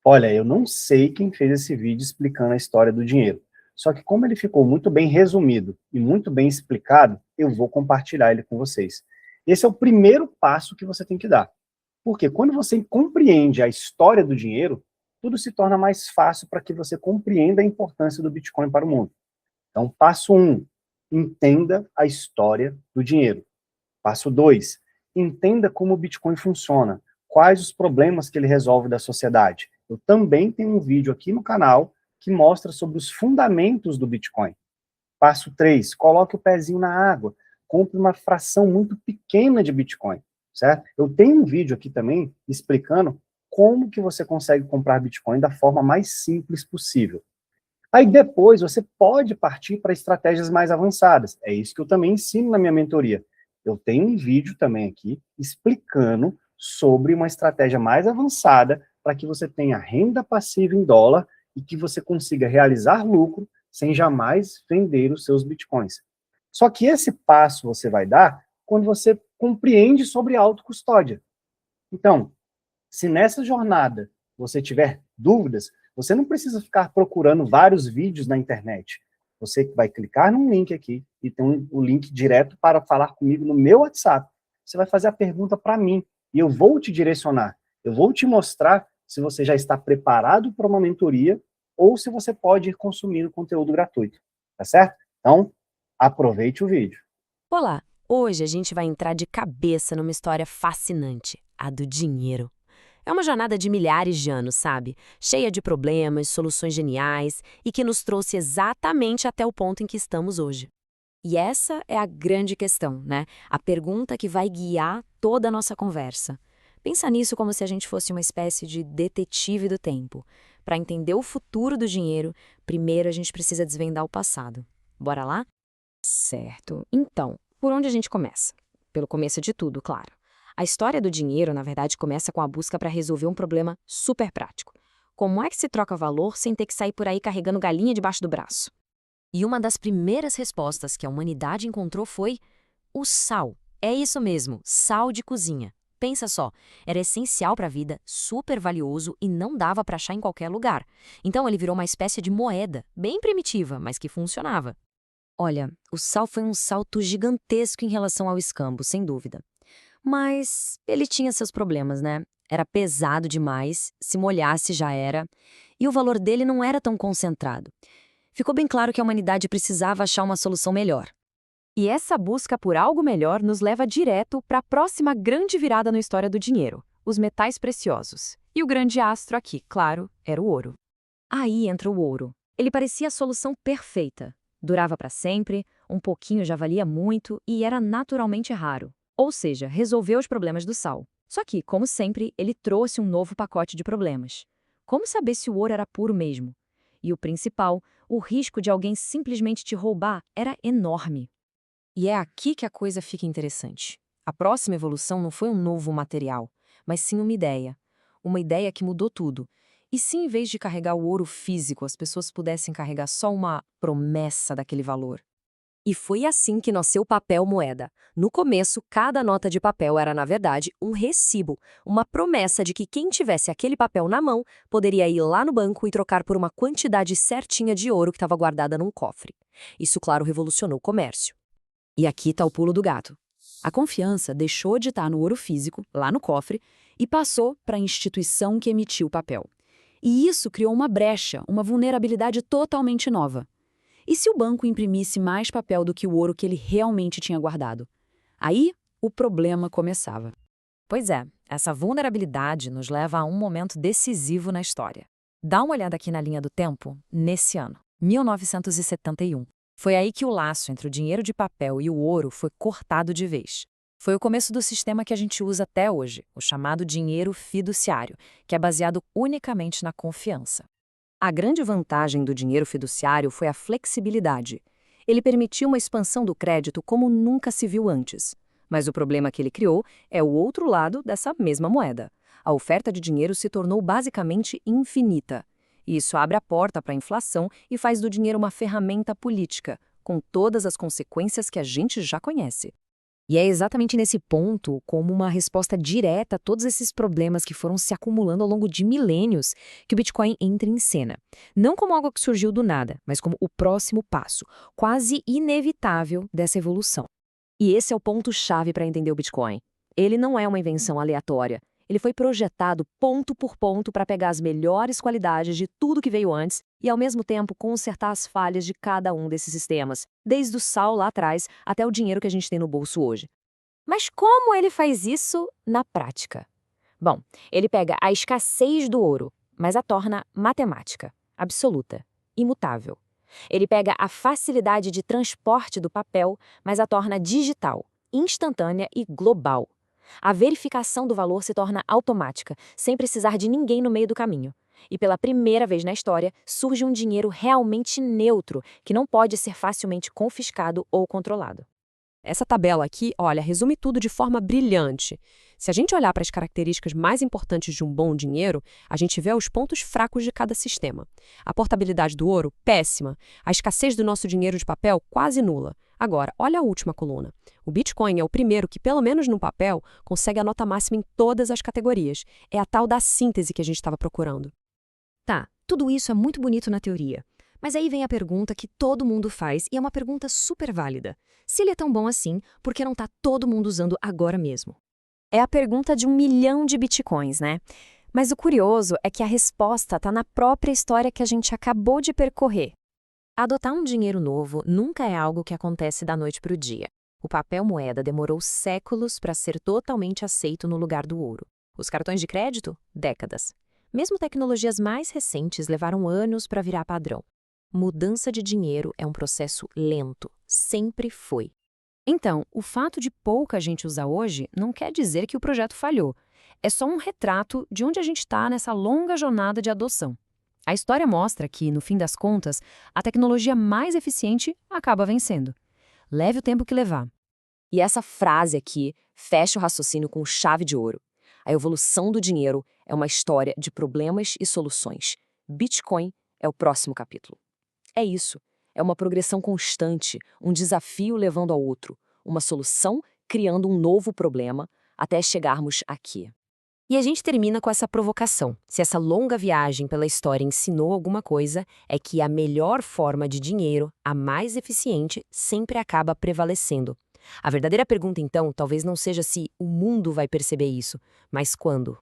Olha, eu não sei quem fez esse vídeo explicando a história do dinheiro. Só que como ele ficou muito bem resumido e muito bem explicado, eu vou compartilhar ele com vocês. Esse é o primeiro passo que você tem que dar. Porque quando você compreende a história do dinheiro, tudo se torna mais fácil para que você compreenda a importância do Bitcoin para o mundo. Então, passo 1, entenda a história do dinheiro. Passo 2, entenda como o Bitcoin funciona, quais os problemas que ele resolve da sociedade. Eu também tenho um vídeo aqui no canal que mostra sobre os fundamentos do Bitcoin. Passo 3, coloque o pezinho na água, compre uma fração muito pequena de Bitcoin, certo? Eu tenho um vídeo aqui também explicando como que você consegue comprar Bitcoin da forma mais simples possível. Aí depois você pode partir para estratégias mais avançadas. É isso que eu também ensino na minha mentoria. Eu tenho um vídeo também aqui explicando sobre uma estratégia mais avançada para que você tenha renda passiva em dólar e que você consiga realizar lucro sem jamais vender os seus bitcoins. Só que esse passo você vai dar quando você compreende sobre autocustódia. Então, se nessa jornada você tiver dúvidas, você não precisa ficar procurando vários vídeos na internet. Você vai clicar num link aqui e tem um link direto para falar comigo no meu WhatsApp. Você vai fazer a pergunta para mim e eu vou te direcionar. Eu vou te mostrar se você já está preparado para uma mentoria ou se você pode ir consumindo conteúdo gratuito. Tá certo? Então, aproveite o vídeo. Olá! Hoje a gente vai entrar de cabeça numa história fascinante, a do dinheiro. É uma jornada de milhares de anos, sabe? Cheia de problemas, soluções geniais e que nos trouxe exatamente até o ponto em que estamos hoje. E essa é a grande questão, né? A pergunta que vai guiar toda a nossa conversa. Pensa nisso como se a gente fosse uma espécie de detetive do tempo. Para entender o futuro do dinheiro, primeiro a gente precisa desvendar o passado. Bora lá? Certo. Então, por onde a gente começa? Pelo começo de tudo, claro. A história do dinheiro, na verdade, começa com a busca para resolver um problema super prático. Como é que se troca valor sem ter que sair por aí carregando galinha debaixo do braço? E uma das primeiras respostas que a humanidade encontrou foi o sal. É isso mesmo, sal de cozinha. Pensa só, era essencial para a vida, super valioso e não dava para achar em qualquer lugar. Então ele virou uma espécie de moeda, bem primitiva, mas que funcionava. Olha, o sal foi um salto gigantesco em relação ao escambo, sem dúvida. Mas ele tinha seus problemas, né? Era pesado demais, se molhasse já era, e o valor dele não era tão concentrado. Ficou bem claro que a humanidade precisava achar uma solução melhor. E essa busca por algo melhor nos leva direto para a próxima grande virada na história do dinheiro, os metais preciosos. E o grande astro aqui, claro, era o ouro. Aí entra o ouro. Ele parecia a solução perfeita. Durava para sempre, um pouquinho já valia muito e era naturalmente raro. Ou seja, resolveu os problemas do sal. Só que, como sempre, ele trouxe um novo pacote de problemas. Como saber se o ouro era puro mesmo? E o principal, o risco de alguém simplesmente te roubar era enorme. E é aqui que a coisa fica interessante. A próxima evolução não foi um novo material, mas sim uma ideia. Uma ideia que mudou tudo. E se em vez de carregar o ouro físico, as pessoas pudessem carregar só uma promessa daquele valor? E foi assim que nasceu o papel moeda. No começo, cada nota de papel era, na verdade, um recibo, uma promessa de que quem tivesse aquele papel na mão poderia ir lá no banco e trocar por uma quantidade certinha de ouro que estava guardada num cofre. Isso, claro, revolucionou o comércio. E aqui está o pulo do gato. A confiança deixou de estar no ouro físico, lá no cofre, e passou para a instituição que emitiu o papel. E isso criou uma brecha, uma vulnerabilidade totalmente nova. E se o banco imprimisse mais papel do que o ouro que ele realmente tinha guardado? Aí, o problema começava. Pois é, essa vulnerabilidade nos leva a um momento decisivo na história. Dá uma olhada aqui na linha do tempo, nesse ano, 1971. Foi aí que o laço entre o dinheiro de papel e o ouro foi cortado de vez. Foi o começo do sistema que a gente usa até hoje, o chamado dinheiro fiduciário, que é baseado unicamente na confiança. A grande vantagem do dinheiro fiduciário foi a flexibilidade. Ele permitiu uma expansão do crédito como nunca se viu antes. Mas o problema que ele criou é o outro lado dessa mesma moeda. A oferta de dinheiro se tornou basicamente infinita. E isso abre a porta para a inflação e faz do dinheiro uma ferramenta política, com todas as consequências que a gente já conhece. E é exatamente nesse ponto, como uma resposta direta a todos esses problemas que foram se acumulando ao longo de milênios, que o Bitcoin entra em cena. Não como algo que surgiu do nada, mas como o próximo passo, quase inevitável dessa evolução. E esse é o ponto-chave para entender o Bitcoin. Ele não é uma invenção aleatória. Ele foi projetado ponto por ponto para pegar as melhores qualidades de tudo que veio antes e, ao mesmo tempo, consertar as falhas de cada um desses sistemas, desde o sal lá atrás até o dinheiro que a gente tem no bolso hoje. Mas como ele faz isso na prática? Bom, ele pega a escassez do ouro, mas a torna matemática, absoluta, imutável. Ele pega a facilidade de transporte do papel, mas a torna digital, instantânea e global. A verificação do valor se torna automática, sem precisar de ninguém no meio do caminho. E pela primeira vez na história, surge um dinheiro realmente neutro, que não pode ser facilmente confiscado ou controlado. Essa tabela aqui, olha, resume tudo de forma brilhante. Se a gente olhar para as características mais importantes de um bom dinheiro, a gente vê os pontos fracos de cada sistema. A portabilidade do ouro, péssima. A escassez do nosso dinheiro de papel, quase nula. Agora, olha a última coluna. O Bitcoin é o primeiro que, pelo menos no papel, consegue a nota máxima em todas as categorias. É a tal da síntese que a gente estava procurando. Tá, tudo isso é muito bonito na teoria. Mas aí vem a pergunta que todo mundo faz e é uma pergunta super válida. Se ele é tão bom assim, por que não está todo mundo usando agora mesmo? É a pergunta de 1 milhão de bitcoins, né? Mas o curioso é que a resposta está na própria história que a gente acabou de percorrer. Adotar um dinheiro novo nunca é algo que acontece da noite para o dia. O papel moeda demorou séculos para ser totalmente aceito no lugar do ouro. Os cartões de crédito? Décadas. Mesmo tecnologias mais recentes levaram anos para virar padrão. Mudança de dinheiro é um processo lento, sempre foi. Então, o fato de pouca gente usar hoje não quer dizer que o projeto falhou. É só um retrato de onde a gente está nessa longa jornada de adoção. A história mostra que, no fim das contas, a tecnologia mais eficiente acaba vencendo. Leve o tempo que levar. E essa frase aqui fecha o raciocínio com chave de ouro. A evolução do dinheiro é uma história de problemas e soluções. Bitcoin é o próximo capítulo. É isso. É uma progressão constante, um desafio levando ao outro, uma solução criando um novo problema, até chegarmos aqui. E a gente termina com essa provocação. Se essa longa viagem pela história ensinou alguma coisa, é que a melhor forma de dinheiro, a mais eficiente, sempre acaba prevalecendo. A verdadeira pergunta, então, talvez não seja se o mundo vai perceber isso, mas quando.